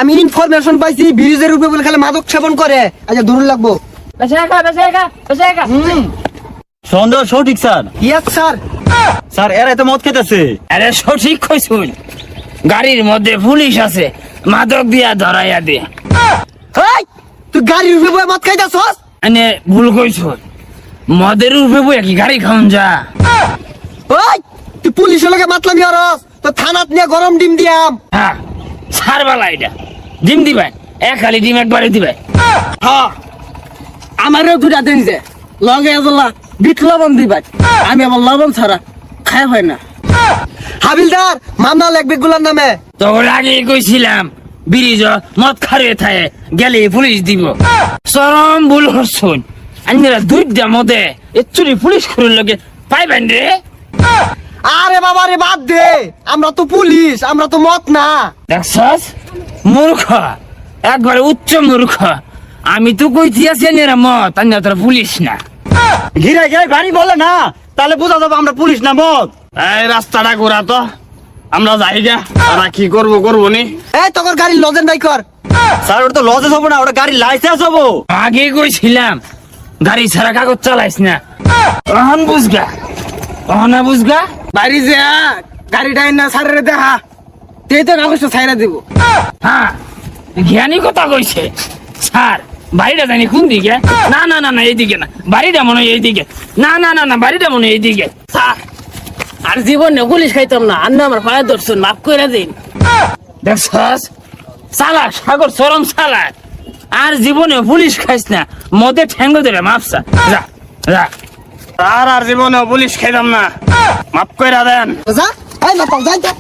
আমি ইনফরমেশন পাইছি ব্রিজের উপরে বলে খালি মাদক সেবন করে। আচ্ছা ধরুন লাগবো। সন্দেহ সঠিক স্যার। Yes sir. স্যার এরা তো মদ খেতেছে। আরে সঠিক কইছুন, গাড়ির মধ্যে পুলিশ আছে, মাদক দিয়া ধরাইয়া দে। এই তুই গাড়ির উপরে বয়ে মদ খাইতাছস? মানে ভুল কইছুন, মদের উপরে বইয়া কি গাড়ি খাওন যা? ওই তুই পুলিশের লগে মাতলামি হরস, তো থানাত নিয়ে গরম ডিম দিয়াম। হ্যাঁ সারবালা এটা, ডিম দিবেন এক খালি ডিম একবারে দিবেন। হ্যাঁ আমারও দুটা দিন যে লগে এজলা বিট লবণ দিবাই, আমি আমার লবণ ছাড়া খাই হয় না। হাবিলদার মামলা লাগবে গুলার নামে। তখন আগে কইছিলাম ব্রিজ মদ খারে থাকে গেলে পুলিশ দিব। চরম ভুল করছুন, আইনারা দুইটা মদে এচুরি পুলিশ করার লগে পাইবেন রে। আরে বাবা রে বাদ দে, আমরা তো পুলিশ, আমরা তো মত না। দেখছস মূর্খ, একবারে উচ্চ মূর্খ। আমি তো কইছি আছি এরা মদ, আইনা তোরা পুলিশ না। ঘিরে ঘিরে গাড়ি বলে না, তাহলে বোঝা যাবে আমরা পুলিশ না মদ। এই রাস্তাটা ঘোরা তো, আমরা যাই গা। তারা কি করবো নি? এই তোর গাড়ির লজেন বাই কর। স্যার ওটা তো লজেস হবো না, ওটা গাড়ির লাইসেন্স হবো। আগে কইছিলাম গাড়ি ছাড়া কাগজ চালাইস না। অহন বুঝগা, অহনা বুঝগা। বাড়ি যা গাড়িটা না সারে দেখা, তুই তো কাগজটা ছাইরা দিব। হ্যাঁ জ্ঞানী কথা কইছে। স্যার বাড়িটা জানি কোন দিকে? না না না না এইদিকে না, বাড়িটা মনে হয় এইদিকে। না না না না বাড়িটা মনে হয় এইদিকে। স্যার আর জীবনে পুলিশ খাইতাম না, আর না আমার পায়ে ধরছুন, মাফ করে দিন। দেখছস চালা সাগর চরম চালা, আর জীবনে পুলিশ খাইস না, মদে ঠ্যাঙ্গ ধরে মাপসা। যা যা, আর জীবনে পুলিশ খাইতাম না, মাফ করে দেন। যা এই না যাই যা।